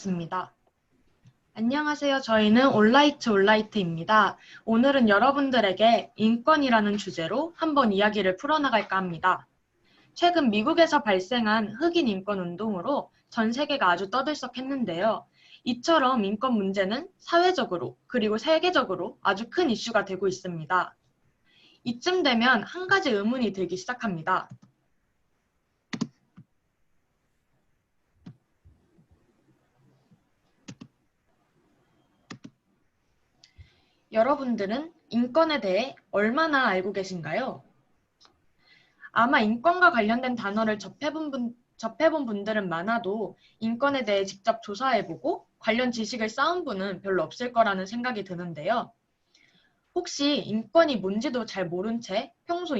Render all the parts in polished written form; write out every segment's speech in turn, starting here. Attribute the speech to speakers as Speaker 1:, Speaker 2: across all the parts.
Speaker 1: 시작하겠습니다. 안녕하세요. 저희는 올라이트입니다. 오늘은 여러분들에게 인권이라는 주제로 한번 이야기를 풀어나갈까 합니다. 최근 미국에서 발생한 흑인 인권 운동으로 전 세계가 아주 떠들썩했는데요. 이처럼 인권 문제는 사회적으로 그리고 세계적으로 아주 큰 이슈가 되고 있습니다. 이쯤 되면 한 가지 의문이 들기 시작합니다. 여러분들은 인권에 대해 얼마나 알고 계신가요? 아마 인권과 관련된 단어를 접해본 분들은 많아도 인권에 대해 직접 조사해보고 관련 지식을 쌓은 분은 별로 없을 거라는 생각이 드는데요. 혹시 인권이 뭔지도 잘 모른 채 평소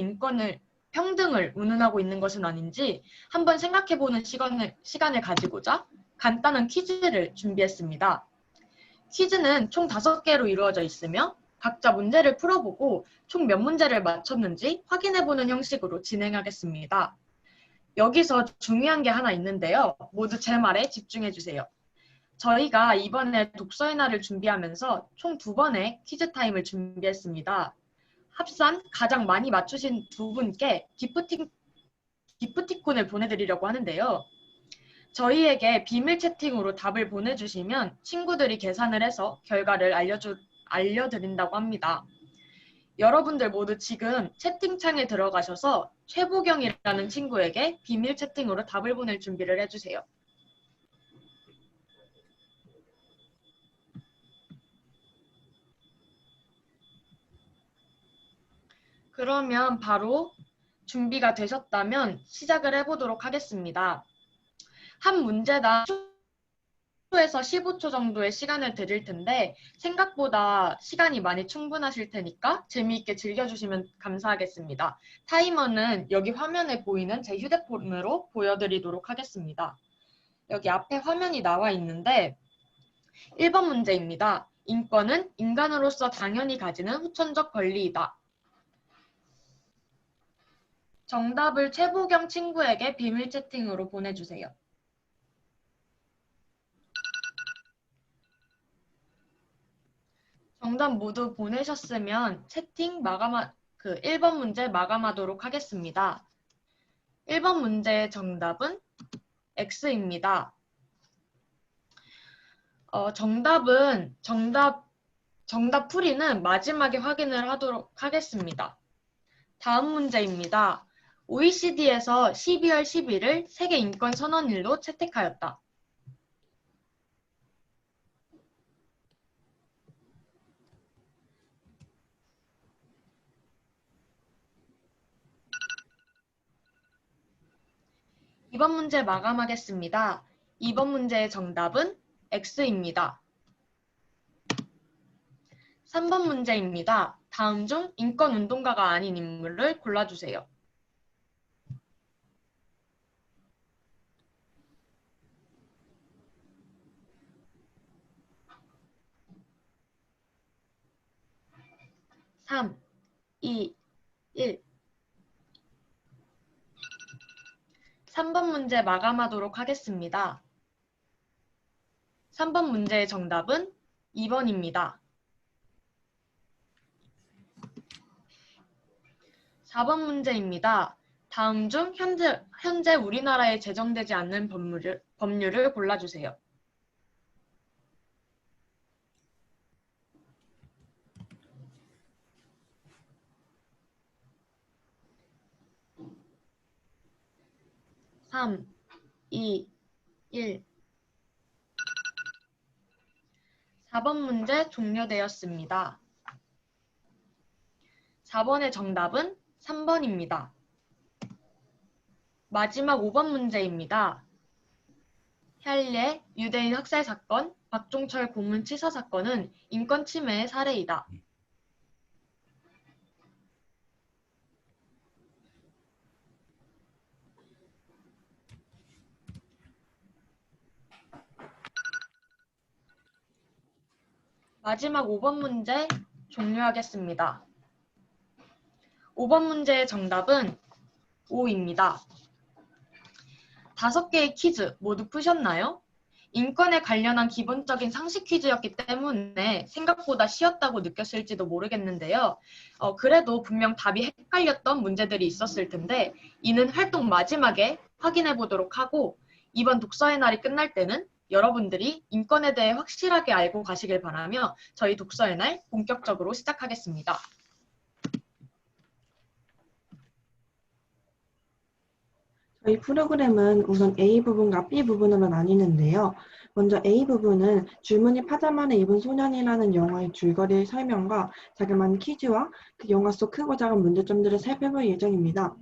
Speaker 1: 평등을 운운하고 있는 것은 아닌지 한번 생각해보는 시간을 가지고자 간단한 퀴즈를 준비했습니다. 퀴즈는 총 5개로 이루어져 있으며 각자 문제를 풀어보고 총 몇 문제를 맞췄는지 확인해보는 형식으로 진행하겠습니다. 여기서 중요한 게 하나 있는데요. 모두 제 말에 집중해주세요. 저희가 이번에 독서의 날을 준비하면서 총 2번의 퀴즈 타임을 준비했습니다. 합산 가장 많이 맞추신 2분께 기프티콘을 보내드리려고 하는데요. 저희에게 비밀 채팅으로 답을 보내주시면 친구들이 계산을 해서 결과를 알려드린다고 합니다. 여러분들 모두 지금 채팅창에 들어가셔서 최보경이라는 친구에게 비밀 채팅으로 답을 보낼 준비를 해주세요. 그러면 바로 준비가 되셨다면 시작을 해보도록 하겠습니다. 한 문제당 10초에서 15초 정도의 시간을 드릴 텐데 생각보다 시간이 많이 충분하실 테니까 재미있게 즐겨주시면 감사하겠습니다. 타이머는 여기 화면에 보이는 제 휴대폰으로 보여드리도록 하겠습니다. 여기 앞에 화면이 나와 있는데 1번 문제입니다. 인권은 인간으로서 당연히 가지는 후천적 권리이다. 정답을 최보경 친구에게 비밀 채팅으로 보내주세요. 정답 모두 보내셨으면 채팅 1번 문제 마감하도록 하겠습니다. 1번 문제의 정답은 X입니다. 정답 풀이는 마지막에 확인을 하도록 하겠습니다. 다음 문제입니다. OECD에서 12월 10일을 세계 인권 선언일로 채택하였다. 이번 문제 마감하겠습니다. 2번 문제의 정답은 X입니다. 3번 문제입니다. 다음 중 인권운동가가 아닌 인물을 골라주세요. (3) 2) 1 3번 문제 마감하도록 하겠습니다. 3번 문제의 정답은 2번입니다. 4번 문제입니다. 다음 중 현재 우리나라에 제정되지 않는 법률을 골라주세요. (3) 2 1 4번 문제 종료되었습니다. 4번의 정답은 3번입니다. 마지막 5번 문제입니다. 샬리의 유대인 학살 사건, 박종철 고문 치사 사건은 인권 침해의 사례이다. 마지막 5번 문제 종료하겠습니다. 5번 문제의 정답은 5입니다. 5개의 퀴즈 모두 푸셨나요? 인권에 관련한 기본적인 상식 퀴즈였기 때문에 생각보다 쉬웠다고 느꼈을지도 모르겠는데요. 그래도 분명 답이 헷갈렸던 문제들이 있었을 텐데 이는 활동 마지막에 확인해 보도록 하고 이번 독서의 날이 끝날 때는 여러분들이 인권에 대해 확실하게 알고 가시길 바라며 저희 독서의 날 본격적으로 시작하겠습니다.
Speaker 2: 저희 프로그램은 우선 A 부분과 B 부분으로 나뉘는데요. 먼저 A 부분은 줄무늬 파자마를 입은 소년이라는 영화의 줄거리 설명과 자그마한 퀴즈와 그 영화 속 크고 작은 문제점들을 살펴볼 예정입니다.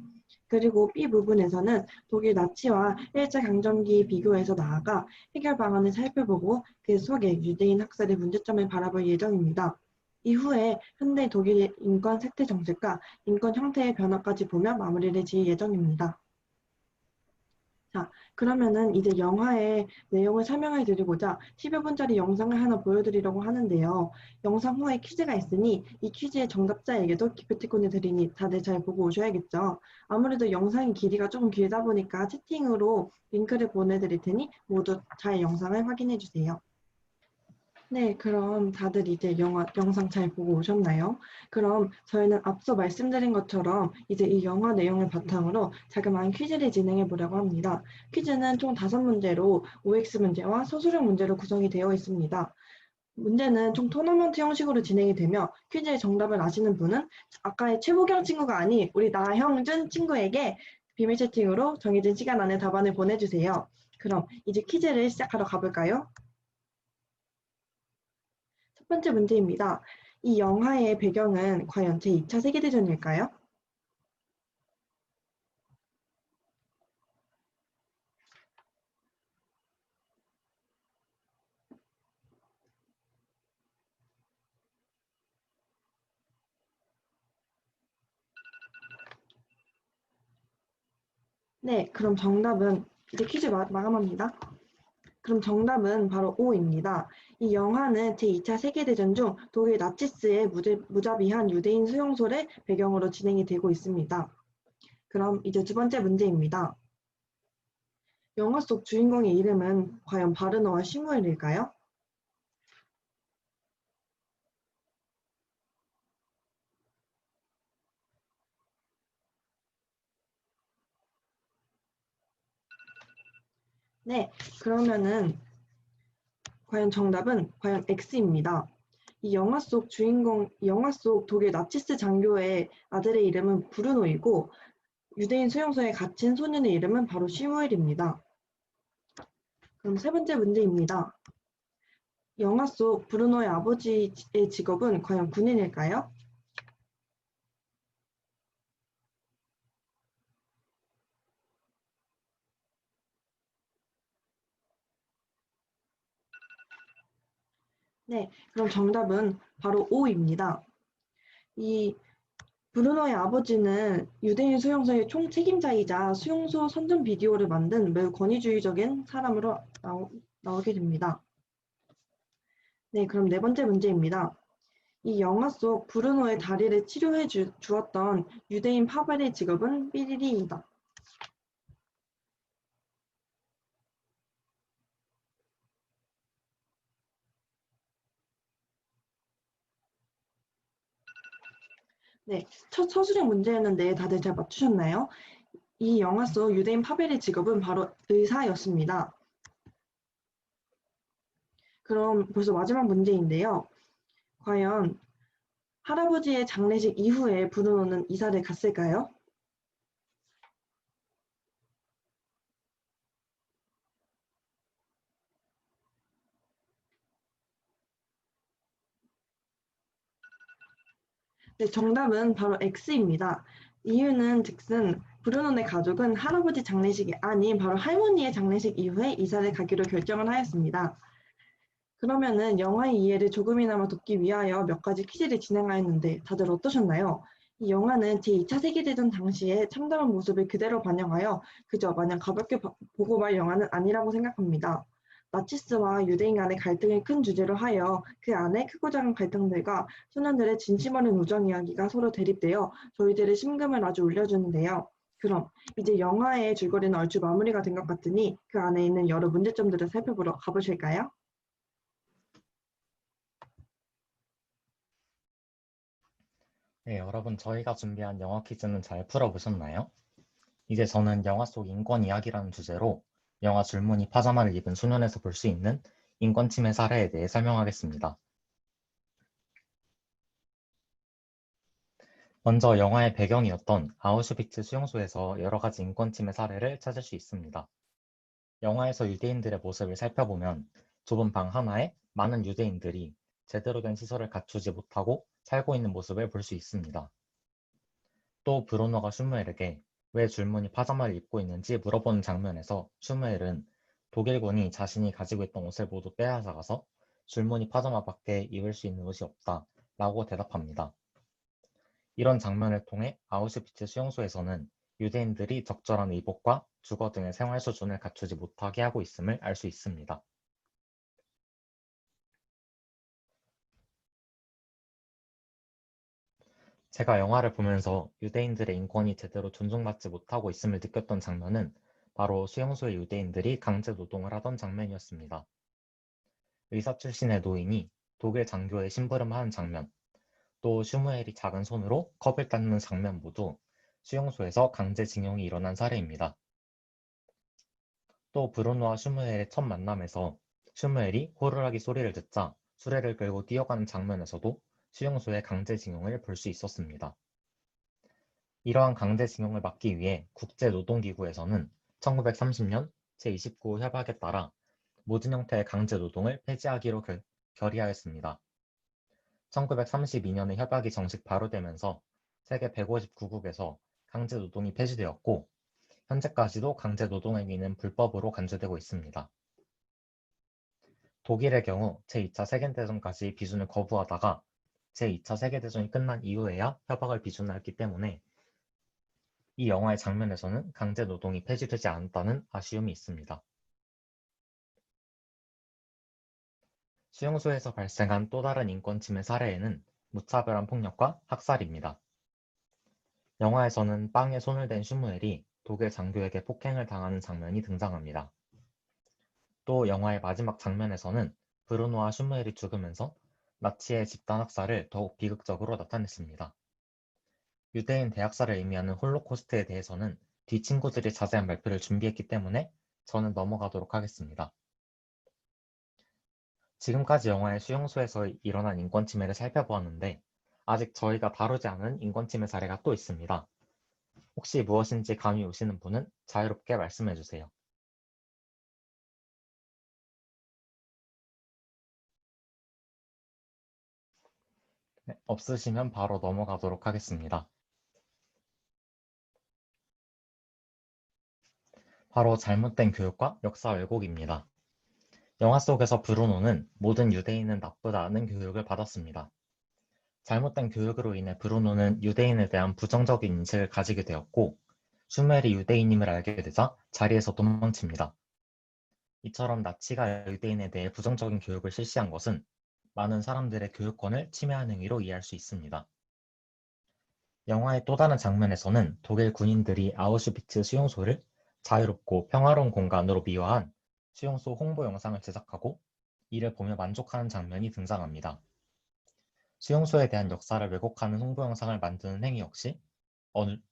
Speaker 2: 그리고 B 부분에서는 독일 나치와 일제강점기 비교해서 나아가 해결 방안을 살펴보고 그 속에 유대인 학살의 문제점을 바라볼 예정입니다. 이후에 현대 독일의 인권 세태 정책과 인권 형태의 변화까지 보며 마무리를 지을 예정입니다. 자, 그러면은 이제 영화의 내용을 설명해 드리고자 10여 분짜리 영상을 하나 보여드리려고 하는데요. 영상 후에 퀴즈가 있으니 이 퀴즈의 정답자에게도 기프티콘을 드리니 다들 잘 보고 오셔야겠죠. 아무래도 영상의 길이가 조금 길다 보니까 채팅으로 링크를 보내드릴 테니 모두 잘 영상을 확인해 주세요. 네, 그럼 다들 이제 영상 잘 보고 오셨나요? 그럼 저희는 앞서 말씀드린 것처럼 이제 이 영화 내용을 바탕으로 자그마한 퀴즈를 진행해 보려고 합니다. 퀴즈는 총 5문제로 OX 문제와 서술형 문제로 구성이 되어 있습니다. 문제는 총 토너먼트 형식으로 진행이 되며 퀴즈의 정답을 아시는 분은 아까의 최보경 친구가 아닌 우리 나형준 친구에게 비밀 채팅으로 정해진 시간 안에 답안을 보내주세요. 그럼 이제 퀴즈를 시작하러 가볼까요? 첫 번째 문제입니다. 이 영화의 배경은 과연 제2차 세계대전일까요? 네, 그럼 정답은 이제 퀴즈 마감합니다. 그럼 정답은 바로 O입니다. 이 영화는 제2차 세계대전 중 독일 나치스의 무자비한 유대인 수용소를 배경으로 진행이 되고 있습니다. 그럼 이제 두 번째 문제입니다. 영화 속 주인공의 이름은 과연 바르너와 시무엘일까요? 네, 그러면은 과연 정답은 과연 X입니다. 이 영화 속 독일 나치스 장교의 아들의 이름은 브루노이고 유대인 수용소에 갇힌 소년의 이름은 바로 시무엘입니다. 그럼 세 번째 문제입니다. 영화 속 브루노의 아버지의 직업은 과연 군인일까요? 네, 그럼 정답은 바로 O입니다. 이 브루노의 아버지는 유대인 수용소의 총책임자이자 수용소 선전 비디오를 만든 매우 권위주의적인 사람으로 나오게 됩니다. 네, 그럼 네 번째 문제입니다. 이 영화 속 브루노의 다리를 치료해 주었던 유대인 파벨의 직업은 삐리리이다. 네, 첫 서술형 문제였는데 다들 잘 맞추셨나요? 이 영화 속 유대인 파벨의 직업은 바로 의사였습니다. 그럼 벌써 마지막 문제인데요. 과연 할아버지의 장례식 이후에 브루노는 이사를 갔을까요? 네, 정답은 바로 X입니다. 이유는 즉슨 브루노의 가족은 할아버지 장례식이 아닌 바로 할머니의 장례식 이후에 이사를 가기로 결정을 하였습니다. 그러면은 영화의 이해를 조금이나마 돕기 위하여 몇 가지 퀴즈를 진행하였는데 다들 어떠셨나요? 이 영화는 제2차 세계대전 당시의 참담한 모습을 그대로 반영하여 그저 마냥 가볍게 보고 말 영화는 아니라고 생각합니다. 나치스와 유대인 간의 갈등을 큰 주제로 하여 그 안에 크고 작은 갈등들과 소년들의 진심 어린 우정 이야기가 서로 대립되어 저희들의 심금을 아주 울려주는데요. 그럼 이제 영화의 줄거리는 얼추 마무리가 된 것 같으니 그 안에 있는 여러 문제점들을 살펴보러 가보실까요?
Speaker 3: 네, 여러분 저희가 준비한 영화 퀴즈는 잘 풀어보셨나요? 이제 저는 영화 속 인권 이야기라는 주제로 영화 줄무늬 파자마를 입은 소년에서 볼 수 있는 인권 침해 사례에 대해 설명하겠습니다. 먼저 영화의 배경이었던 아우슈비츠 수용소에서 여러 가지 인권 침해 사례를 찾을 수 있습니다. 영화에서 유대인들의 모습을 살펴보면 좁은 방 하나에 많은 유대인들이 제대로 된 시설을 갖추지 못하고 살고 있는 모습을 볼 수 있습니다. 또 브루노가 슈무엘에게 왜 줄무늬 파자마를 입고 있는지 물어보는 장면에서 슈무엘은 독일군이 자신이 가지고 있던 옷을 모두 빼앗아가서 줄무늬 파자마밖에 입을 수 있는 옷이 없다 라고 대답합니다. 이런 장면을 통해 아우슈비츠 수용소에서는 유대인들이 적절한 의복과 주거 등의 생활 수준을 갖추지 못하게 하고 있음을 알 수 있습니다. 제가 영화를 보면서 유대인들의 인권이 제대로 존중받지 못하고 있음을 느꼈던 장면은 바로 수용소의 유대인들이 강제 노동을 하던 장면이었습니다. 의사 출신의 노인이 독일 장교의 심부름하는 장면, 또 슈무엘이 작은 손으로 컵을 닦는 장면 모두 수용소에서 강제징용이 일어난 사례입니다. 또 브루노와 슈무엘의 첫 만남에서 슈무엘이 호루라기 소리를 듣자 수레를 끌고 뛰어가는 장면에서도 수용소의 강제징용을 볼 수 있었습니다. 이러한 강제징용을 막기 위해 국제노동기구에서는 1930년 제29호 협약에 따라 모든 형태의 강제노동을 폐지하기로 결의하였습니다. 1932년에 협약이 정식 발효되면서 세계 159국에서 강제노동이 폐지되었고 현재까지도 강제노동행위는 불법으로 간주되고 있습니다. 독일의 경우 제2차 세계대전까지 비준을 거부하다가 제2차 세계대전이 끝난 이후에야 협약을 비준하였기 때문에 이 영화의 장면에서는 강제노동이 폐지되지 않았다는 아쉬움이 있습니다. 수용소에서 발생한 또 다른 인권 침해 사례에는 무차별한 폭력과 학살입니다. 영화에서는 빵에 손을 댄 슈무엘이 독일 장교에게 폭행을 당하는 장면이 등장합니다. 또 영화의 마지막 장면에서는 브루노와 슈무엘이 죽으면서 나치의 집단 학살을 더욱 비극적으로 나타냈습니다. 유대인 대학살을 의미하는 홀로코스트에 대해서는 뒤 친구들이 자세한 발표를 준비했기 때문에 저는 넘어가도록 하겠습니다. 지금까지 영화의 수용소에서 일어난 인권 침해를 살펴보았는데 아직 저희가 다루지 않은 인권 침해 사례가 또 있습니다. 혹시 무엇인지 감이 오시는 분은 자유롭게 말씀해 주세요. 네, 없으시면 바로 넘어가도록 하겠습니다. 바로 잘못된 교육과 역사 왜곡입니다. 영화 속에서 브루노는 모든 유대인은 나쁘다는 교육을 받았습니다. 잘못된 교육으로 인해 브루노는 유대인에 대한 부정적인 인식을 가지게 되었고 슈멜이 유대인임을 알게 되자 자리에서 도망칩니다. 이처럼 나치가 유대인에 대해 부정적인 교육을 실시한 것은 많은 사람들의 교육권을 침해한 행위로 이해할 수 있습니다. 영화의 또 다른 장면에서는 독일 군인들이 아우슈비츠 수용소를 자유롭고 평화로운 공간으로 미화한 수용소 홍보 영상을 제작하고 이를 보며 만족하는 장면이 등장합니다. 수용소에 대한 역사를 왜곡하는 홍보 영상을 만드는 행위 역시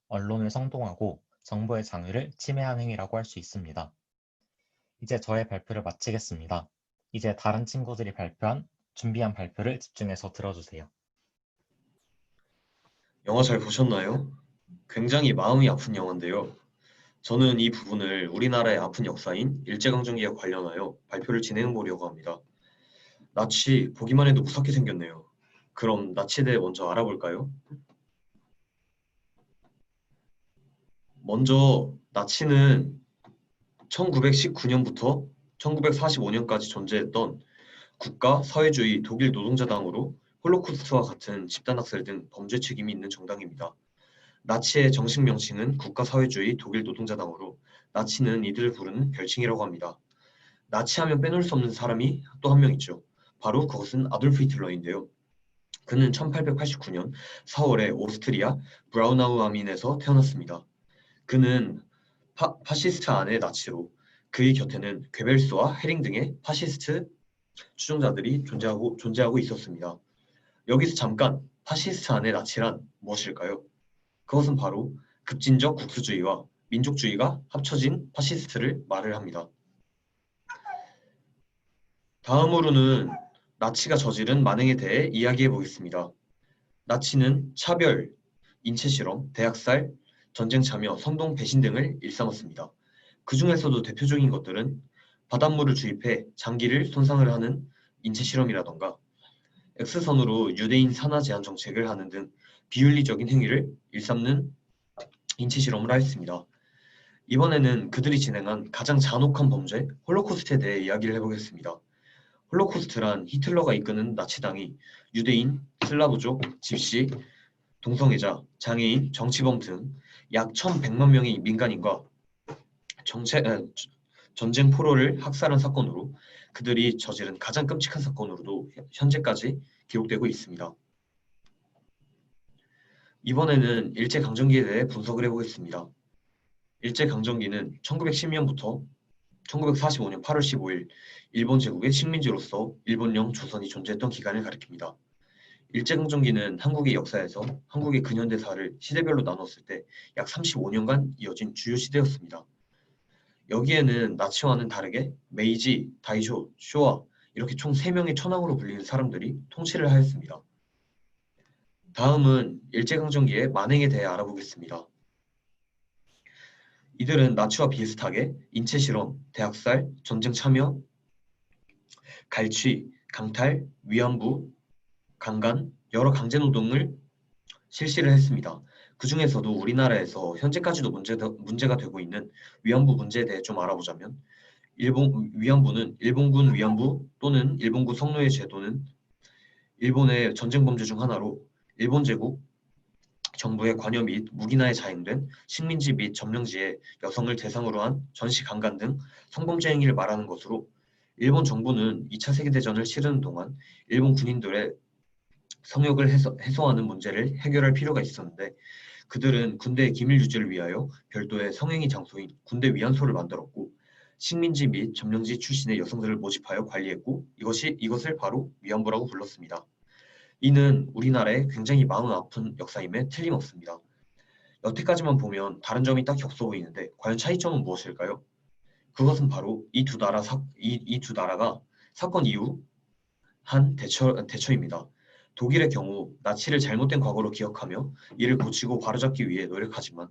Speaker 3: 언론을 성동하고 정보의 장유를 침해한 행위라고 할 수 있습니다. 이제 저의 발표를 마치겠습니다. 이제 다른 친구들이 준비한 발표를 집중해서 들어주세요.
Speaker 4: 영화 잘 보셨나요? 굉장히 마음이 아픈 영화인데요. 저는 이 부분을 우리나라의 아픈 역사인 일제강점기와 관련하여 발표를 진행해 보려고 합니다. 나치 보기만 해도 무섭게 생겼네요. 그럼 나치에 대해 먼저 알아볼까요? 먼저 나치는 1919년부터 1945년까지 존재했던 국가 사회주의 독일 노동자당으로 홀로코스트와 같은 집단학살 등 범죄 책임이 있는 정당입니다. 나치의 정식 명칭은 국가사회주의 독일 노동자당으로 나치는 이들을 부르는 별칭이라고 합니다. 나치하면 빼놓을 수 없는 사람이 또 한 명 있죠. 바로 그것은 아돌프 히틀러인데요. 그는 1889년 4월에 오스트리아 브라우나우 아민에서 태어났습니다. 그는 파시스트 안의 나치로 그의 곁에는 괴벨스와 헤링 등의 파시스트 추종자들이 존재하고 있었습니다. 여기서 잠깐 파시스트 안의 나치란 무엇일까요? 그것은 바로 급진적 국수주의와 민족주의가 합쳐진 파시스트를 말을 합니다. 다음으로는 나치가 저지른 만행에 대해 이야기해 보겠습니다. 나치는 차별, 인체실험, 대학살, 전쟁 참여, 선동 배신 등을 일삼았습니다. 그 중에서도 대표적인 것들은 바닷물을 주입해 장기를 손상을 하는 인체실험이라던가 X선으로 유대인 산화 제한 정책을 하는 등 비윤리적인 행위를 일삼는 인체실험을 하였습니다. 이번에는 그들이 진행한 가장 잔혹한 범죄, 홀로코스트에 대해 이야기를 해보겠습니다. 홀로코스트란 히틀러가 이끄는 나치당이 유대인, 슬라브족, 집시, 동성애자, 장애인, 정치범 등 약 1,100만 명의 민간인과 전쟁 포로를 학살한 사건으로 그들이 저지른 가장 끔찍한 사건으로도 현재까지 기록되고 있습니다. 이번에는 일제강점기에 대해 분석을 해보겠습니다. 일제강점기는 1910년부터 1945년 8월 15일 일본 제국의 식민지로서 일본령 조선이 존재했던 기간을 가리킵니다. 일제강점기는 한국의 역사에서 한국의 근현대사를 시대별로 나눴을 때 약 35년간 이어진 주요 시대였습니다. 여기에는 나치와는 다르게 메이지, 다이쇼, 쇼와 이렇게 총 3명의 천황으로 불리는 사람들이 통치를 하였습니다. 다음은 일제강점기의 만행에 대해 알아보겠습니다. 이들은 나치와 비슷하게 인체실험, 대학살, 전쟁 참여, 갈취, 강탈, 위안부, 강간, 여러 강제노동을 실시를 했습니다. 그 중에서도 우리나라에서 현재까지도 문제가 되고 있는 위안부 문제에 대해 좀 알아보자면 위안부는 일본군 위안부 또는 일본군 성노예 제도는 일본의 전쟁 범죄 중 하나로 일본 제국 정부의 관여 및 무기나에 자행된 식민지 및 점령지에 여성을 대상으로 한 전시 강간 등 성범죄 행위를 말하는 것으로 일본 정부는 2차 세계대전을 치르는 동안 일본 군인들의 성욕을 해소하는 문제를 해결할 필요가 있었는데 그들은 군대의 기밀 유지를 위하여 별도의 성행위 장소인 군대 위안소를 만들었고 식민지 및 점령지 출신의 여성들을 모집하여 관리했고 이것을 바로 위안부라고 불렀습니다. 이는 우리나라의 굉장히 마음 아픈 역사임에 틀림없습니다. 여태까지만 보면 다른 점이 딱히 없어 보이는데 과연 차이점은 무엇일까요? 그것은 바로 이 두 나라가 사건 이후 한 대처입니다. 독일의 경우 나치를 잘못된 과거로 기억하며 이를 고치고 바로잡기 위해 노력하지만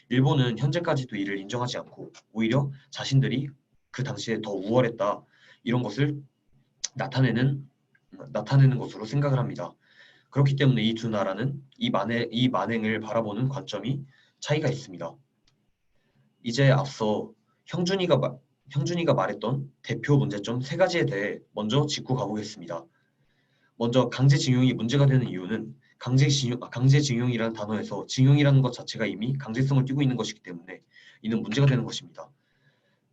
Speaker 4: 일본은 현재까지도 이를 인정하지 않고 오히려 자신들이 그 당시에 더 우월했다 이런 것을 나타내는 것으로 생각을 합니다. 그렇기 때문에 이 두 나라는 이 만행을 바라보는 관점이 차이가 있습니다. 이제 앞서 형준이가 말했던 대표 문제점 3가지에 대해 먼저 짚고 가보겠습니다. 먼저 강제징용이 문제가 되는 이유는 강제징용이라는 단어에서 징용이라는 것 자체가 이미 강제성을 띠고 있는 것이기 때문에 이는 문제가 되는 것입니다.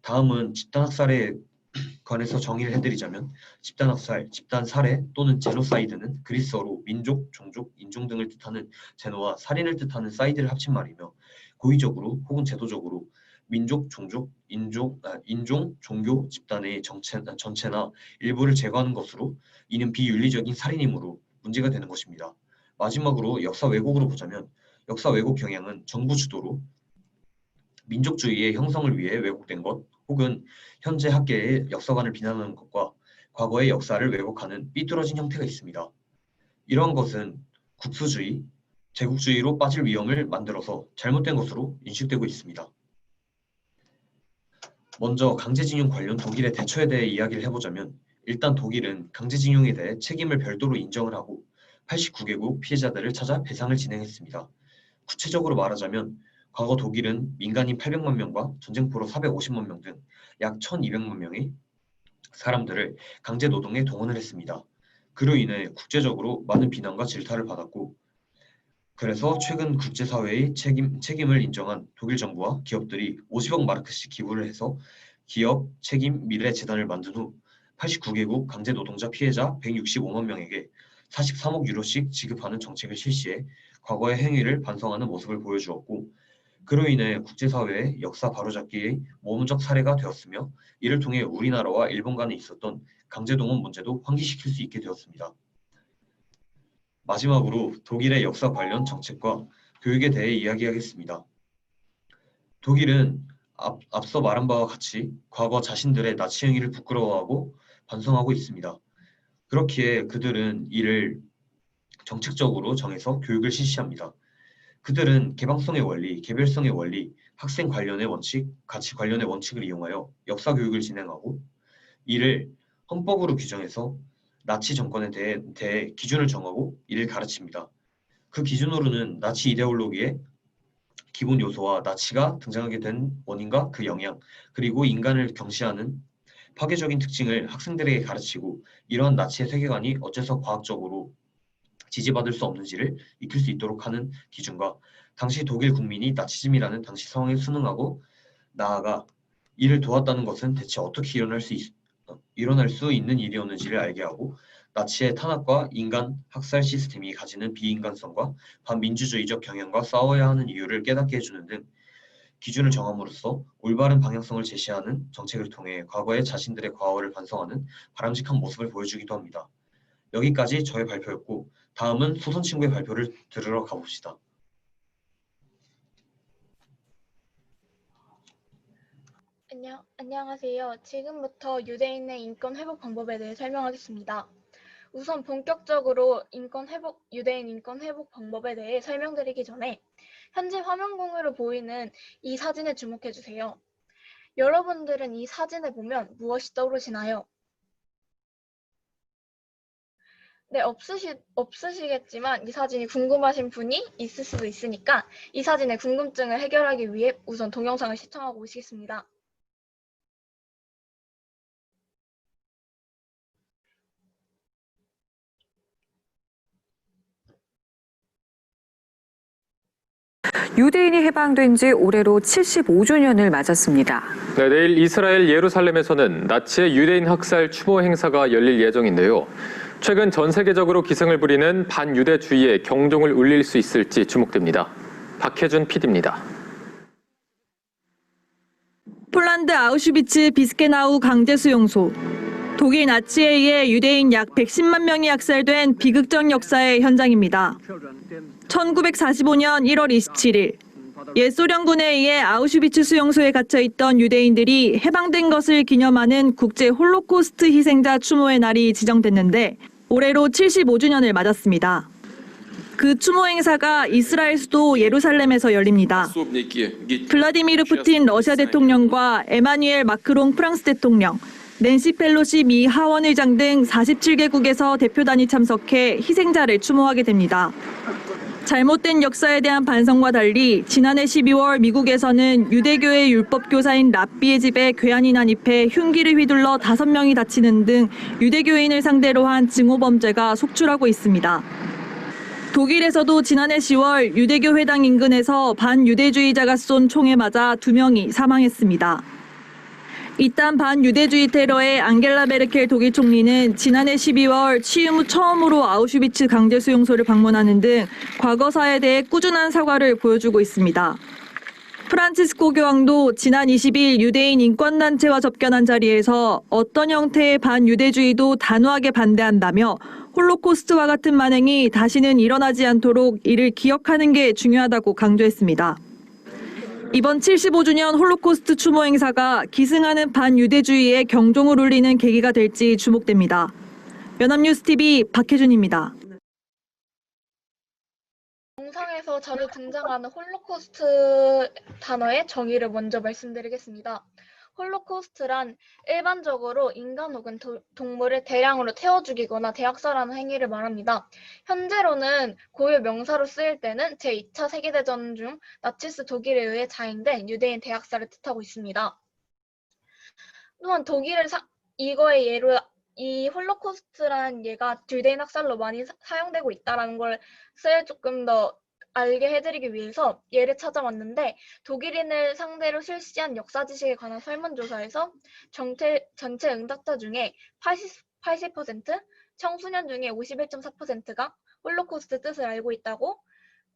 Speaker 4: 다음은 집단학살에 관해서 정의를 해드리자면 집단학살, 집단살해 또는 제노사이드는 그리스어로 민족, 종족, 인종 등을 뜻하는 제노와 살인을 뜻하는 사이드를 합친 말이며 고의적으로 혹은 제도적으로 민족, 종족, 인종, 종교, 집단의 전체나 일부를 제거하는 것으로 이는 비윤리적인 살인이므로 문제가 되는 것입니다. 마지막으로 역사 왜곡으로 보자면 역사 왜곡 경향은 정부 주도로 민족주의의 형성을 위해 왜곡된 것 혹은 현재 학계의 역사관을 비난하는 것과 과거의 역사를 왜곡하는 삐뚤어진 형태가 있습니다. 이러한 것은 국수주의, 제국주의로 빠질 위험을 만들어서 잘못된 것으로 인식되고 있습니다. 먼저 강제징용 관련 독일의 대처에 대해 이야기를 해보자면 일단 독일은 강제징용에 대해 책임을 별도로 인정을 하고 89개국 피해자들을 찾아 배상을 진행했습니다. 구체적으로 말하자면 과거 독일은 민간인 800만 명과 전쟁포로 450만 명 등 약 1200만 명의 사람들을 강제 노동에 동원을 했습니다. 그로 인해 국제적으로 많은 비난과 질타를 받았고 그래서 최근 국제사회의 책임을 인정한 독일 정부와 기업들이 50억 마르크씩 기부를 해서 기업 책임 미래 재단을 만든 후 89개국 강제 노동자 피해자 165만 명에게 43억 유로씩 지급하는 정책을 실시해 과거의 행위를 반성하는 모습을 보여주었고 그로 인해 국제사회의 역사 바로잡기의 모범적 사례가 되었으며 이를 통해 우리나라와 일본 간에 있었던 강제동원 문제도 환기시킬 수 있게 되었습니다. 마지막으로 독일의 역사 관련 정책과 교육에 대해 이야기하겠습니다. 독일은 앞서 말한 바와 같이 과거 자신들의 나치 행위를 부끄러워하고 반성하고 있습니다. 그렇기에 그들은 이를 정책적으로 정해서 교육을 실시합니다. 그들은 개방성의 원리, 개별성의 원리, 학생 관련의 원칙, 가치 관련의 원칙을 이용하여 역사 교육을 진행하고 이를 헌법으로 규정해서 나치 정권에 대해 기준을 정하고 이를 가르칩니다. 그 기준으로는 나치 이데올로기의 기본 요소와 나치가 등장하게 된 원인과 그 영향, 그리고 인간을 경시하는 파괴적인 특징을 학생들에게 가르치고 이러한 나치의 세계관이 어째서 과학적으로 지지받을 수 없는지를 익힐 수 있도록 하는 기준과 당시 독일 국민이 나치즘이라는 당시 상황에 순응하고 나아가 이를 도왔다는 것은 대체 어떻게 일어날 수 있는 일이었는지를 알게 하고 나치의 탄압과 인간 학살 시스템이 가지는 비인간성과 반민주주의적 경향과 싸워야 하는 이유를 깨닫게 해주는 등 기준을 정함으로써 올바른 방향성을 제시하는 정책을 통해 과거의 자신들의 과오를 반성하는 바람직한 모습을 보여주기도 합니다. 여기까지 저의 발표였고 다음은 소선 친구의 발표를 들으러 가봅시다.
Speaker 5: 안녕하세요. 지금부터 유대인의 인권 회복 방법에 대해 설명하겠습니다. 우선 본격적으로 유대인 인권 회복 방법에 대해 설명드리기 전에 현재 화면공유로 보이는 이 사진에 주목해 주세요. 여러분들은 이 사진을 보면 무엇이 떠오르시나요? 네, 없으시겠지만 이 사진이 궁금하신 분이 있을 수도 있으니까 이 사진의 궁금증을 해결하기 위해 우선 동영상을 시청하고 오시겠습니다.
Speaker 6: 유대인이 해방된 지 올해로 75주년을 맞았습니다.
Speaker 7: 네, 내일 이스라엘 예루살렘에서는 나치의 유대인 학살 추모 행사가 열릴 예정인데요. 최근 전 세계적으로 기승을 부리는 반유대주의에 경종을 울릴 수 있을지 주목됩니다. 박혜준 PD입니다.
Speaker 8: 폴란드 아우슈비츠 비스케나우 강제수용소. 독일 나치에 의해 유대인 약 110만 명이 학살된 비극적 역사의 현장입니다. 1945년 1월 27일 옛 소련군에 의해 아우슈비츠 수용소에 갇혀있던 유대인들이 해방된 것을 기념하는 국제 홀로코스트 희생자 추모의 날이 지정됐는데 올해로 75주년을 맞았습니다. 그 추모 행사가 이스라엘 수도 예루살렘에서 열립니다. 블라디미르 푸틴 러시아 대통령과 에마뉘엘 마크롱 프랑스 대통령, 낸시 펠로시 미 하원의장 등 47개국에서 대표단이 참석해 희생자를 추모하게 됩니다. 잘못된 역사에 대한 반성과 달리 지난해 12월 미국에서는 유대교의 율법 교사인 랍비의 집에 괴한이 난입해 흉기를 휘둘러 5명이 다치는 등 유대교인을 상대로 한 증오범죄가 속출하고 있습니다. 독일에서도 지난해 10월 유대교 회당 인근에서 반유대주의자가 쏜 총에 맞아 2명이 사망했습니다. 이딴 반유대주의 테러에 앙겔라 메르켈 독일 총리는 지난해 12월 취임 후 처음으로 아우슈비츠 강제수용소를 방문하는 등 과거사에 대해 꾸준한 사과를 보여주고 있습니다. 프란치스코 교황도 지난 20일 유대인 인권단체와 접견한 자리에서 어떤 형태의 반유대주의도 단호하게 반대한다며 홀로코스트와 같은 만행이 다시는 일어나지 않도록 이를 기억하는 게 중요하다고 강조했습니다. 이번 75주년 홀로코스트 추모 행사가 기승하는 반유대주의에 경종을 울리는 계기가 될지 주목됩니다. 연합뉴스TV 박혜준입니다.
Speaker 5: 영상에서 자주 등장하는 홀로코스트 단어의 정의를 먼저 말씀드리겠습니다. 홀로코스트란 일반적으로 인간 혹은 동물을 대량으로 태워 죽이거나 대학살하는 행위를 말합니다. 현재로는 고유 명사로 쓰일 때는 제2차 세계대전 중 나치스 독일에 의해 자행된 유대인 대학살을 뜻하고 있습니다. 또한 이거의 예로 이 홀로코스트란 예가 유대인 학살로 많이 사용되고 있다는 것을 조금 더 알게 해드리기 위해서 예를 찾아왔는데 독일인을 상대로 실시한 역사 지식에 관한 설문조사에서 전체 응답자 중에 80%, 청소년 중에 51.4%가 홀로코스트 뜻을 알고 있다고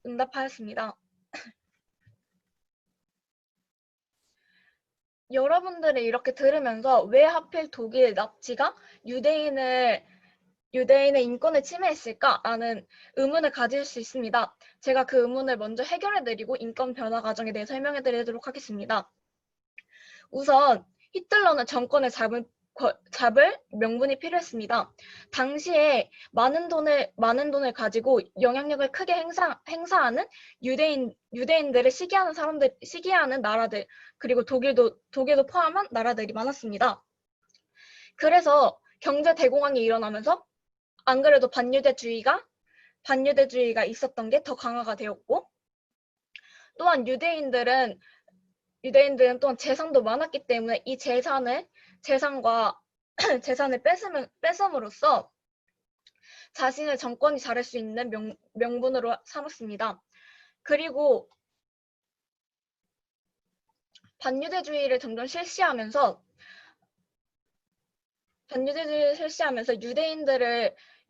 Speaker 5: 응답하였습니다. 여러분들이 이렇게 들으면서 왜 하필 독일 나치가 유대인의 인권을 침해했을까라는 의문을 가질 수 있습니다. 제가 그 의문을 먼저 해결해드리고 인권 변화 과정에 대해 설명해드리도록 하겠습니다. 우선 히틀러는 정권을 잡을 명분이 필요했습니다. 당시에 많은 돈을 가지고 영향력을 크게 행사하는 유대인들을 시기하는 나라들, 그리고 독일도 포함한 나라들이 많았습니다. 그래서 경제 대공황이 일어나면서 안 그래도 반유대주의가 있었던 게 더 강화가 되었고, 또한 유대인들은 또한 재산도 많았기 때문에 이 재산을 뺏음으로써 자신의 정권이 자랄 수 있는 명분으로 삼았습니다. 그리고 반유대주의를 점점 실시하면서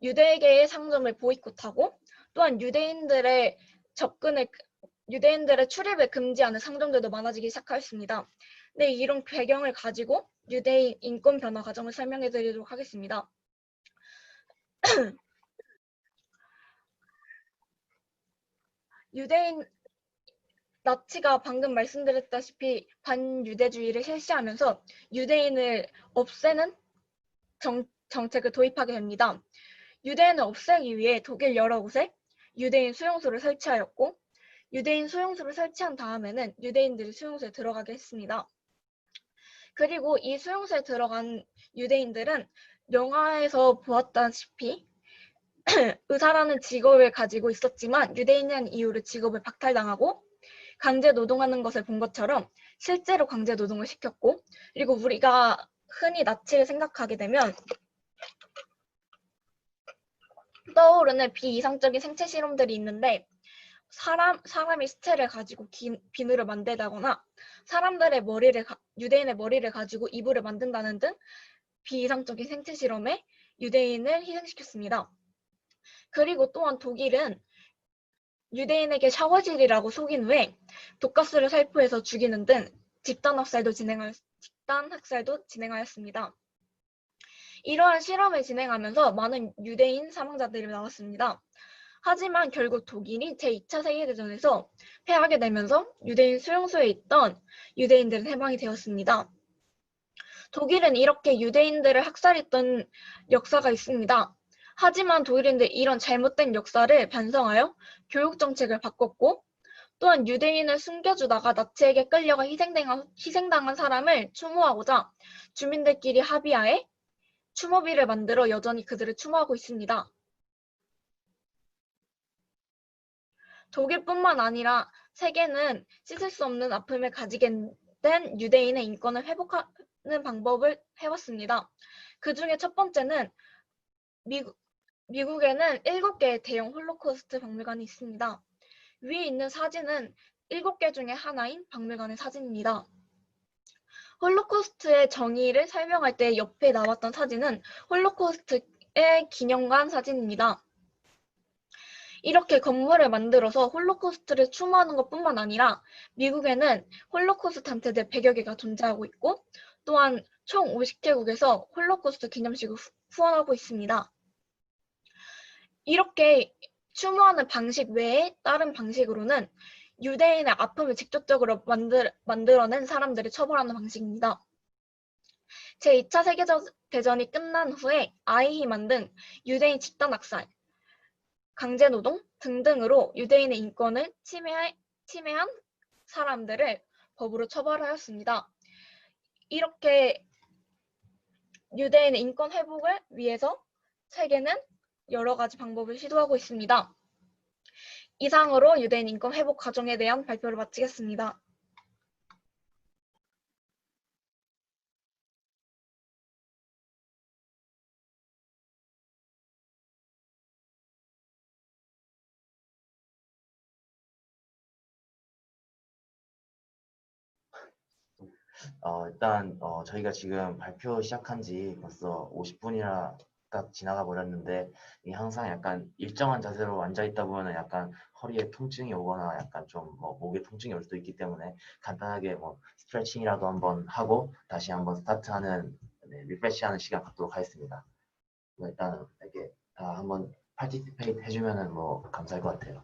Speaker 5: 유대계의 상점을 보이콧하고, 또한 유대인들의 출입을 금지하는 상점들도 많아지기 시작하였습니다. 네, 이런 배경을 가지고 유대인 인권 변화 과정을 설명해 드리도록 하겠습니다. 나치가 방금 말씀드렸다시피 반유대주의를 실시하면서 유대인을 없애는 정책을 도입하게 됩니다. 유대인을 없애기 위해 독일 여러 곳에 유대인 수용소를 설치하였고, 유대인 수용소를 설치한 다음에는 유대인들이 수용소에 들어가게 했습니다. 그리고 이 수용소에 들어간 유대인들은 영화에서 보았다시피 의사라는 직업을 가지고 있었지만 유대인이라는 이유로 직업을 박탈당하고 강제 노동하는 것을 본 것처럼 실제로 강제 노동을 시켰고, 그리고 우리가 흔히 나치를 생각하게 되면 떠오르는 비이상적인 생체 실험들이 있는데, 사람이 시체를 가지고 비누를 만들다거나 유대인의 머리를 가지고 이불을 만든다는 등 비이상적인 생체 실험에 유대인을 희생시켰습니다. 그리고 또한 독일은 유대인에게 샤워질이라고 속인 후에 독가스를 살포해서 죽이는 등 집단 학살도 진행하였습니다. 이러한 실험을 진행하면서 많은 유대인 사망자들이 나왔습니다. 하지만 결국 독일이 제2차 세계대전에서 패하게 되면서 유대인 수용소에 있던 유대인들은 해방이 되었습니다. 독일은 이렇게 유대인들을 학살했던 역사가 있습니다. 하지만 독일인들 이런 잘못된 역사를 반성하여 교육정책을 바꿨고, 또한 유대인을 숨겨주다가 나치에게 끌려가 희생당한 사람을 추모하고자 주민들끼리 합의하에 추모비를 만들어 여전히 그들을 추모하고 있습니다. 독일뿐만 아니라 세계는 씻을 수 없는 아픔을 가지게 된 유대인의 인권을 회복하는 방법을 해왔습니다. 그 중에 첫 번째는 미국에는 7개의 대형 홀로코스트 박물관이 있습니다. 위에 있는 사진은 7개 중에 하나인 박물관의 사진입니다. 홀로코스트의 정의를 설명할 때 옆에 나왔던 사진은 홀로코스트의 기념관 사진입니다. 이렇게 건물을 만들어서 홀로코스트를 추모하는 것뿐만 아니라 미국에는 홀로코스트 단체들 100여 개가 존재하고 있고, 또한 총 50개국에서 홀로코스트 기념식을 후원하고 있습니다. 이렇게 추모하는 방식 외에 다른 방식으로는 유대인의 아픔을 직접적으로 만들어낸 사람들을 처벌하는 방식입니다. 제2차 세계대전이 끝난 후에 아이히 만든 유대인 집단학살, 강제노동 등등으로 유대인의 인권을 침해한 사람들을 법으로 처벌하였습니다. 이렇게 유대인의 인권 회복을 위해서 세계는 여러 가지 방법을 시도하고 있습니다. 이상으로 유대인 인권 회복 과정에 대한 발표를 마치겠습니다.
Speaker 9: 일단 저희가 지금 발표 시작한 지 벌써 50분이나 딱 지나가 버렸는데 이 항상 약간 일정한 자세로 앉아 있다 보면 약간 허리에 통증이 오거나 약간 좀 뭐 목에 통증이 올 수도 있기 때문에 간단하게 뭐 스트레칭이라도 한번 하고 다시 한번 스타트하는 리프레시하는 시간 갖도록 하겠습니다. 일단 이렇게 다 한번 파티시페이트 해주면은 뭐 감사할 것 같아요.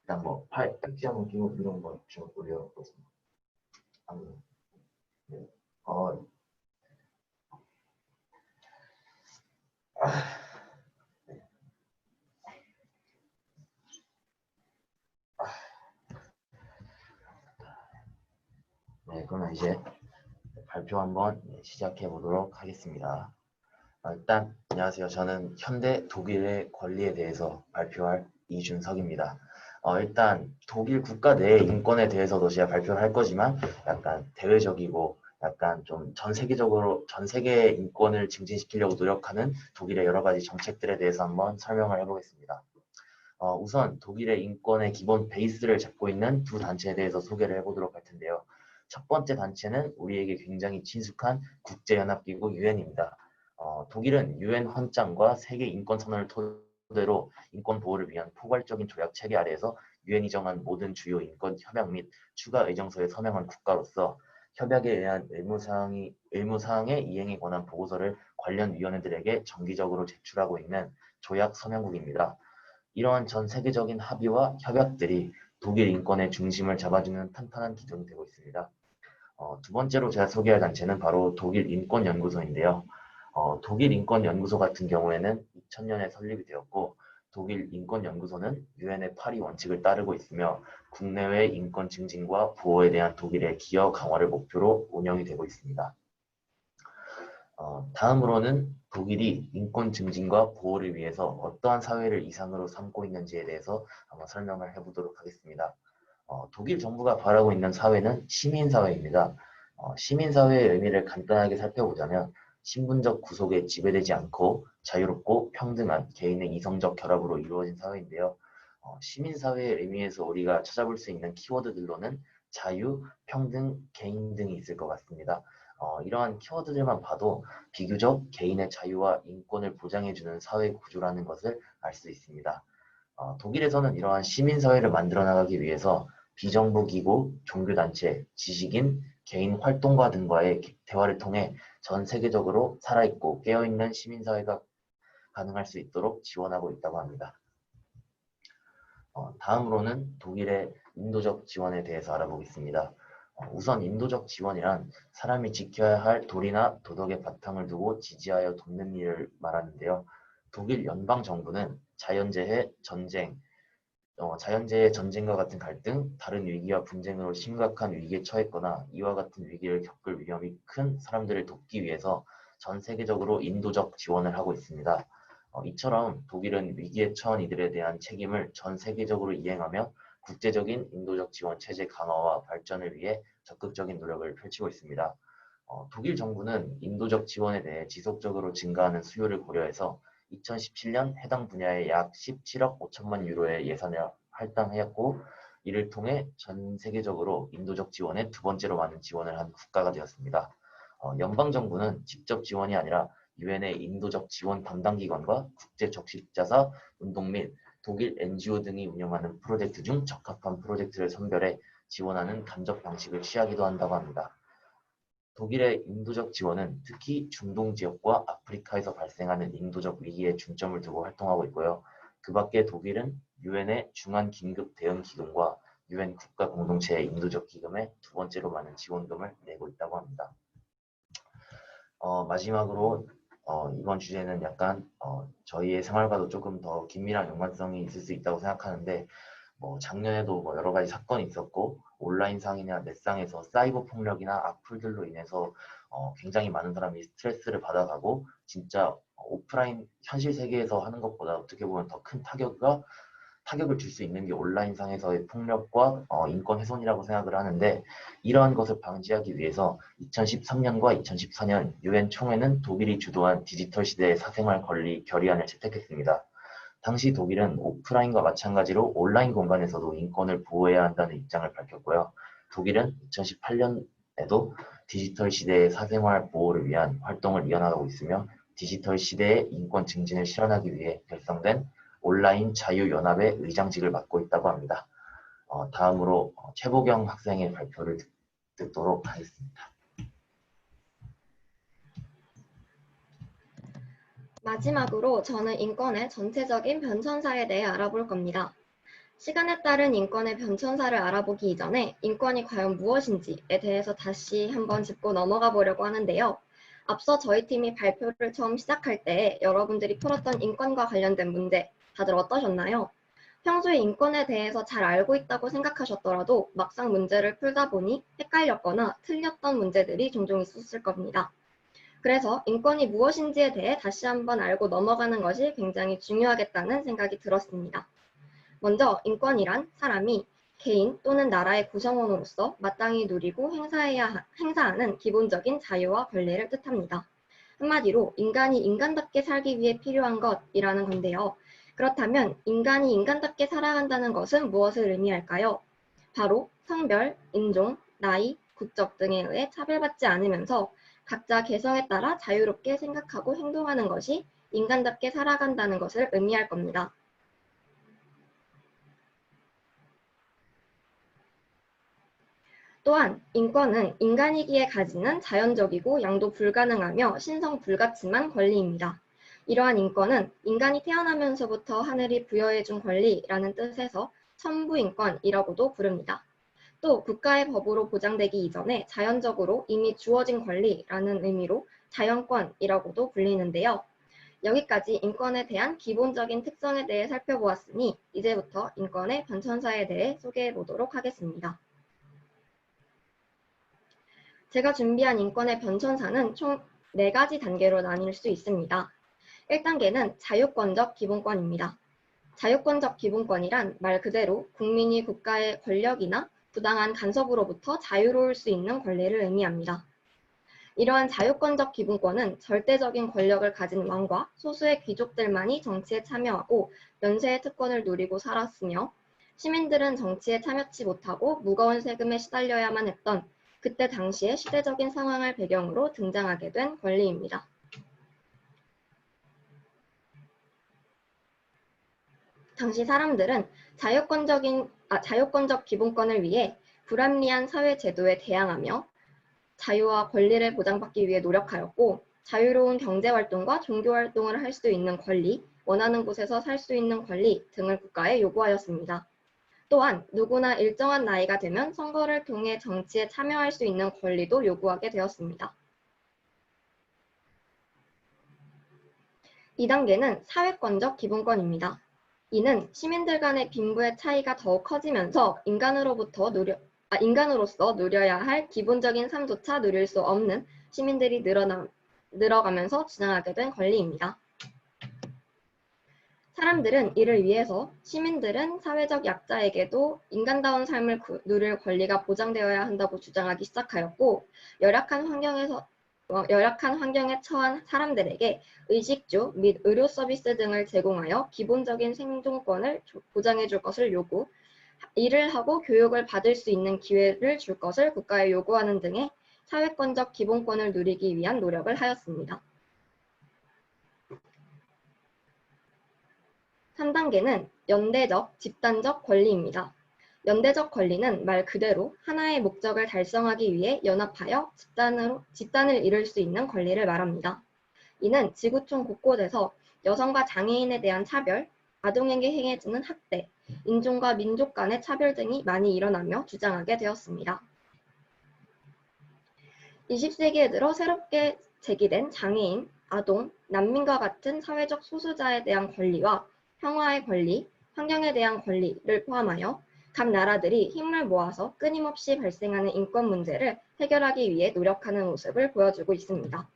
Speaker 9: 일단 뭐 팔꿈치 한번 끼고 이런 거좀 올려보겠습니다. 네. 네, 그러면 이제 발표 한번 시작해 보도록 하겠습니다. 일단 안녕하세요. 저는 현대 독일의 권리에 대해서 발표할 이준석입니다. 일단 독일 국가 내의 인권에 대해서도 제가 발표를 할 거지만 약간 대외적이고 약간 좀 전 세계의 인권을 증진시키려고 노력하는 독일의 여러 가지 정책들에 대해서 한번 설명을 해보겠습니다. 우선 독일의 인권의 기본 베이스를 잡고 있는 두 단체에 대해서 소개를 해보도록 할 텐데요. 첫 번째 단체는 우리에게 굉장히 친숙한 국제연합기구 유엔입니다. 독일은 유엔 헌장과 세계 인권 선언을 토대로 인권 보호를 위한 포괄적인 조약 체계 아래에서 유엔이 정한 모든 주요 인권 협약 및 추가 의정서에 서명한 국가로서 협약에 의한 의무사항의 이행에 관한 보고서를 관련 위원회들에게 정기적으로 제출하고 있는 조약 서명국입니다. 이러한 전 세계적인 합의와 협약들이 독일 인권의 중심을 잡아주는 탄탄한 기둥이 되고 있습니다. 두 번째로 제가 소개할 단체는 바로 독일 인권연구소인데요. 독일 인권연구소 같은 경우에는 2000년에 설립이 되었고 독일 인권연구소는 유엔의 파리 원칙을 따르고 있으며 국내외 인권 증진과 보호에 대한 독일의 기여 강화를 목표로 운영이 되고 있습니다. 다음으로는 독일이 인권 증진과 보호를 위해서 어떠한 사회를 이상으로 삼고 있는지에 대해서 한번 설명을 해보도록 하겠습니다. 독일 정부가 바라고 있는 사회는 시민사회입니다. 시민사회의 의미를 간단하게 살펴보자면 신분적 구속에 지배되지 않고 자유롭고 평등한 개인의 이성적 결합으로 이루어진 사회인데요. 시민사회의 의미에서 우리가 찾아볼 수 있는 키워드들로는 자유, 평등, 개인 등이 있을 것 같습니다. 이러한 키워드들만 봐도 비교적 개인의 자유와 인권을 보장해주는 사회 구조라는 것을 알 수 있습니다. 독일에서는 이러한 시민사회를 만들어 나가기 위해서 비정부 기구, 종교단체, 지식인, 개인 활동가 등과의 대화를 통해 전 세계적으로 살아있고 깨어있는 시민사회가 가능할 수 있도록 지원하고 있다고 합니다. 다음으로는 독일의 인도적 지원에 대해서 알아보겠습니다. 우선 인도적 지원이란 사람이 지켜야 할 도리나 도덕의 바탕을 두고 지지하여 돕는 일을 말하는데요. 독일 연방정부는 자연재해, 전쟁과 같은 갈등, 다른 위기와 분쟁으로 심각한 위기에 처했거나 이와 같은 위기를 겪을 위험이 큰 사람들을 돕기 위해서 전 세계적으로 인도적 지원을 하고 있습니다. 이처럼 독일은 위기에 처한 이들에 대한 책임을 전 세계적으로 이행하며 국제적인 인도적 지원 체제 강화와 발전을 위해 적극적인 노력을 펼치고 있습니다. 독일 정부는 인도적 지원에 대해 지속적으로 증가하는 수요를 고려해서 2017년 해당 분야에 약 17억 5천만 유로의 예산을 할당하였고 이를 통해 전 세계적으로 인도적 지원에 두 번째로 많은 지원을 한 국가가 되었습니다. 연방정부는 직접 지원이 아니라 유엔의 인도적 지원 담당기관과 국제적십자사 운동 및 독일 NGO 등이 운영하는 프로젝트 중 적합한 프로젝트를 선별해 지원하는 간접 방식을 취하기도 한다고 합니다. 독일의 인도적 지원은 특히 중동 지역과 아프리카에서 발생하는 인도적 위기에 중점을 두고 활동하고 있고요. 그 밖에 독일은 유엔의 중앙 긴급 대응 기금과 유엔 국가 공동체의 인도적 기금에 두 번째로 많은 지원금을 내고 있다고 합니다. 마지막으로 이번 주제는 약간 저희의 생활과도 조금 더 긴밀한 연관성이 있을 수 있다고 생각하는데 작년에도 여러 가지 사건이 있었고 온라인상이나 넷상에서 사이버 폭력이나 악플들로 인해서 굉장히 많은 사람이 스트레스를 받아가고 진짜 오프라인 현실 세계에서 하는 것보다 어떻게 보면 더 큰 타격을 줄 수 있는 게 온라인상에서의 폭력과 인권 훼손이라고 생각을 하는데 이러한 것을 방지하기 위해서 2013년과 2014년 유엔 총회는 독일이 주도한 디지털 시대의 사생활 권리 결의안을 채택했습니다. 당시 독일은 오프라인과 마찬가지로 온라인 공간에서도 인권을 보호해야 한다는 입장을 밝혔고요. 독일은 2018년에도 디지털 시대의 사생활 보호를 위한 활동을 이어나가고 있으며 디지털 시대의 인권 증진을 실현하기 위해 결성된 온라인 자유연합의 의장직을 맡고 있다고 합니다. 다음으로 최보경 학생의 발표를 듣도록 하겠습니다.
Speaker 10: 마지막으로 저는 인권의 전체적인 변천사에 대해 알아볼 겁니다. 시간에 따른 인권의 변천사를 알아보기 이전에 인권이 과연 무엇인지에 대해서 다시 한번 짚고 넘어가 보려고 하는데요. 앞서 저희 팀이 발표를 처음 시작할 때 여러분들이 풀었던 인권과 관련된 문제 다들 어떠셨나요? 평소에 인권에 대해서 잘 알고 있다고 생각하셨더라도 막상 문제를 풀다 보니 헷갈렸거나 틀렸던 문제들이 종종 있었을 겁니다. 그래서 인권이 무엇인지에 대해 다시 한번 알고 넘어가는 것이 굉장히 중요하겠다는 생각이 들었습니다. 먼저 인권이란 사람이 개인 또는 나라의 구성원으로서 마땅히 누리고 행사하는 기본적인 자유와 권리를 뜻합니다. 한마디로 인간이 인간답게 살기 위해 필요한 것이라는 건데요. 그렇다면 인간이 인간답게 살아간다는 것은 무엇을 의미할까요? 바로 성별, 인종, 나이, 국적 등에 의해 차별받지 않으면서 각자 개성에 따라 자유롭게 생각하고 행동하는 것이 인간답게 살아간다는 것을 의미할 겁니다. 또한 인권은 인간이기에 가지는 자연적이고 양도 불가능하며 신성 불가침한 권리입니다. 이러한 인권은 인간이 태어나면서부터 하늘이 부여해준 권리라는 뜻에서 천부인권이라고도 부릅니다. 또 국가의 법으로 보장되기 이전에 자연적으로 이미 주어진 권리라는 의미로 자연권이라고도 불리는데요. 여기까지 인권에 대한 기본적인 특성에 대해 살펴보았으니 이제부터 인권의 변천사에 대해 소개해 보도록 하겠습니다. 제가 준비한 인권의 변천사는 총 4가지 단계로 나뉠 수 있습니다. 1단계는 자유권적 기본권입니다. 자유권적 기본권이란 말 그대로 국민이 국가의 권력이나 부당한 간섭으로부터 자유로울 수 있는 권리를 의미합니다. 이러한 자유권적 기본권은 절대적인 권력을 가진 왕과 소수의 귀족들만이 정치에 참여하고 연쇄의 특권을 누리고 살았으며 시민들은 정치에 참여치 못하고 무거운 세금에 시달려야만 했던 그때 당시의 시대적인 상황을 배경으로 등장하게 된 권리입니다. 당시 사람들은 자유권적 기본권을 위해 불합리한 사회 제도에 대항하며 자유와 권리를 보장받기 위해 노력하였고 자유로운 경제활동과 종교활동을 할 수 있는 권리, 원하는 곳에서 살 수 있는 권리 등을 국가에 요구하였습니다. 또한 누구나 일정한 나이가 되면 선거를 통해 정치에 참여할 수 있는 권리도 요구하게 되었습니다. 2단계는 사회권적 기본권입니다. 이는 시민들 간의 빈부의 차이가 더욱 커지면서 인간으로서 누려야 할 기본적인 삶조차 누릴 수 없는 시민들이 늘어가면서 주장하게 된 권리입니다. 사람들은 이를 위해서 시민들은 사회적 약자에게도 인간다운 삶을 누릴 권리가 보장되어야 한다고 주장하기 시작하였고 열악한 환경에 처한 사람들에게 의식주 및 의료 서비스 등을 제공하여 기본적인 생존권을 보장해 줄 것을 일을 하고 교육을 받을 수 있는 기회를 줄 것을 국가에 요구하는 등의 사회권적 기본권을 누리기 위한 노력을 하였습니다. 3단계는 연대적, 집단적 권리입니다. 연대적 권리는 말 그대로 하나의 목적을 달성하기 위해 연합하여 집단을 이룰 수 있는 권리를 말합니다. 이는 지구촌 곳곳에서 여성과 장애인에 대한 차별, 아동에게 행해지는 학대, 인종과 민족 간의 차별 등이 많이 일어나며 주장하게 되었습니다. 20세기에 들어 새롭게 제기된 장애인, 아동, 난민과 같은 사회적 소수자에 대한 권리와 평화의 권리, 환경에 대한 권리를 포함하여 각 나라들이 힘을 모아서 끊임없이 발생하는 인권 문제를 해결하기 위해 노력하는 모습을 보여주고 있습니다.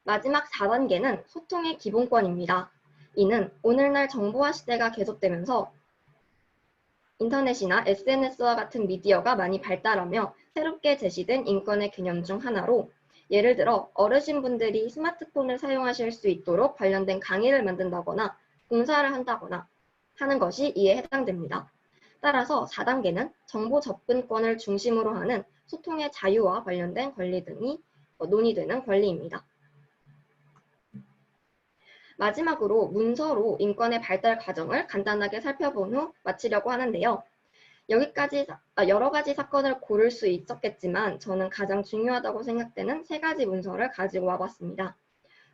Speaker 10: 마지막 4단계는 소통의 기본권입니다. 이는 오늘날 정보화 시대가 계속되면서 인터넷이나 SNS와 같은 미디어가 많이 발달하며 새롭게 제시된 인권의 개념 중 하나로 예를 들어 어르신분들이 스마트폰을 사용하실 수 있도록 관련된 강의를 만든다거나 봉사를 한다거나 하는 것이 이에 해당됩니다. 따라서 4단계는 정보 접근권을 중심으로 하는 소통의 자유와 관련된 권리 등이 논의되는 권리입니다. 마지막으로 문서로 인권의 발달 과정을 간단하게 살펴본 후 마치려고 하는데요. 여러 가지 사건을 고를 수 있었겠지만 저는 가장 중요하다고 생각되는 3가지 문서를 가지고 와봤습니다.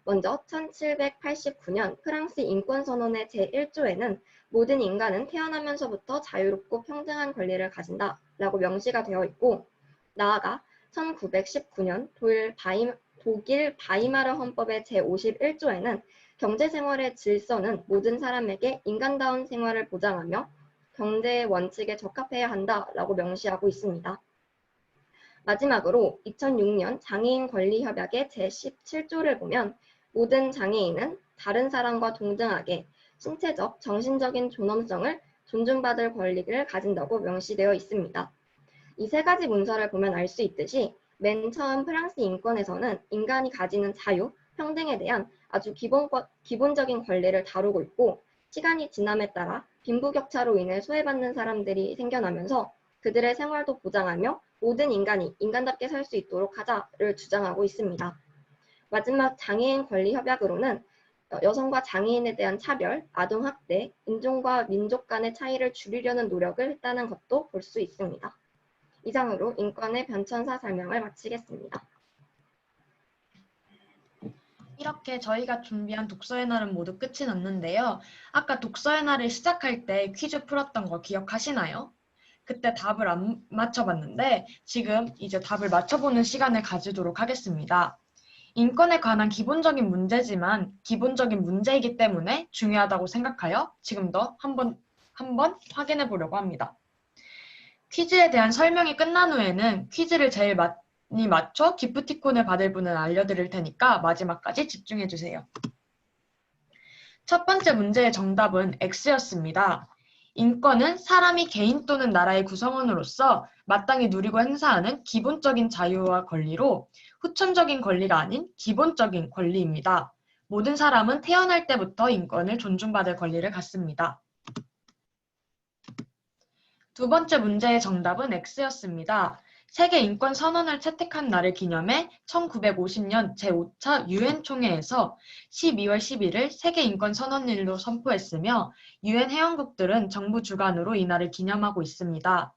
Speaker 10: 먼저 1789년 프랑스 인권선언의 제1조에는 모든 인간은 태어나면서부터 자유롭고 평등한 권리를 가진다라고 명시가 되어 있고, 나아가 1919년 독일 바이마르 헌법의 제51조에는 경제생활의 질서는 모든 사람에게 인간다운 생활을 보장하며 경제의 원칙에 적합해야 한다라고 명시하고 있습니다. 마지막으로 2006년 장애인 권리협약의 제17조를 보면 모든 장애인은 다른 사람과 동등하게 신체적, 정신적인 존엄성을 존중받을 권리를 가진다고 명시되어 있습니다. 이 3가지 문서를 보면 알 수 있듯이 맨 처음 프랑스 인권에서는 인간이 가지는 자유, 평등에 대한 아주 기본적인 권리를 다루고 있고, 시간이 지남에 따라 빈부격차로 인해 소외받는 사람들이 생겨나면서 그들의 생활도 보장하며 모든 인간이 인간답게 살 수 있도록 하자를 주장하고 있습니다. 마지막 장애인 권리 협약으로는 여성과 장애인에 대한 차별, 아동학대, 인종과 민족 간의 차이를 줄이려는 노력을 했다는 것도 볼 수 있습니다. 이상으로 인권의 변천사 설명을 마치겠습니다.
Speaker 1: 이렇게 저희가 준비한 독서의 날은 모두 끝이 났는데요. 아까 독서의 날을 시작할 때 퀴즈 풀었던 거 기억하시나요? 그때 답을 안 맞춰봤는데 지금 이제 답을 맞춰보는 시간을 가지도록 하겠습니다. 인권에 관한 기본적인 문제지만 기본적인 문제이기 때문에 중요하다고 생각하여 지금도 한번 확인해 보려고 합니다. 퀴즈에 대한 설명이 끝난 후에는 퀴즈를 제일 많이 맞춰 기프티콘을 받을 분은 알려드릴 테니까 마지막까지 집중해 주세요. 첫 번째 문제의 정답은 X였습니다. 인권은 사람이 개인 또는 나라의 구성원으로서 마땅히 누리고 행사하는 기본적인 자유와 권리로 후천적인 권리가 아닌 기본적인 권리입니다. 모든 사람은 태어날 때부터 인권을 존중받을 권리를 갖습니다. 두 번째 문제의 정답은 X였습니다. 세계 인권 선언을 채택한 날을 기념해 1950년 제5차 유엔 총회에서 12월 11일 세계 인권 선언일로 선포했으며 유엔 회원국들은 정부 주관으로 이 날을 기념하고 있습니다.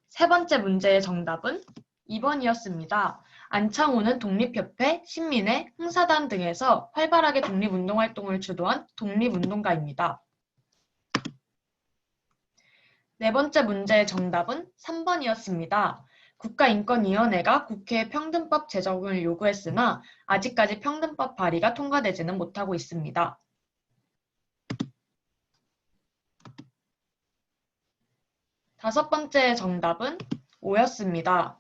Speaker 1: 세 번째 문제의 정답은 2번이었습니다. 안창호는 독립협회, 신민회, 흥사단 등에서 활발하게 독립운동활동을 주도한 독립운동가입니다. 네 번째 문제의 정답은 3번이었습니다. 국가인권위원회가 국회에 평등법 제정을 요구했으나 아직까지 평등법 발의가 통과되지는 못하고 있습니다. 다섯 번째의 정답은 5였습니다.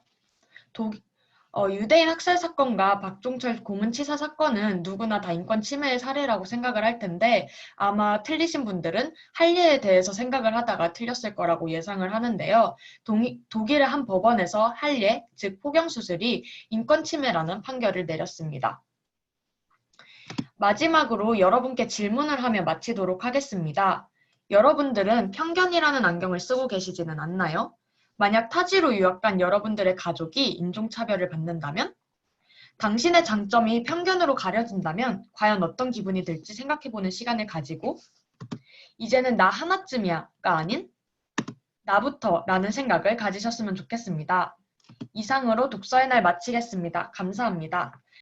Speaker 1: 유대인 학살 사건과 박종철 고문치사 사건은 누구나 다 인권 침해의 사례라고 생각을 할 텐데 아마 틀리신 분들은 할례에 대해서 생각을 하다가 틀렸을 거라고 예상을 하는데요. 독일의 한 법원에서 할례, 즉 포경수술이 인권 침해라는 판결을 내렸습니다. 마지막으로 여러분께 질문을 하며 마치도록 하겠습니다. 여러분들은 편견이라는 안경을 쓰고 계시지는 않나요? 만약 타지로 유학 간 여러분들의 가족이 인종차별을 받는다면? 당신의 장점이 편견으로 가려진다면 과연 어떤 기분이 들지 생각해보는 시간을 가지고 이제는 나 하나쯤이야가 아닌 나부터 라는 생각을 가지셨으면 좋겠습니다. 이상으로 독서의 날 마치겠습니다. 감사합니다.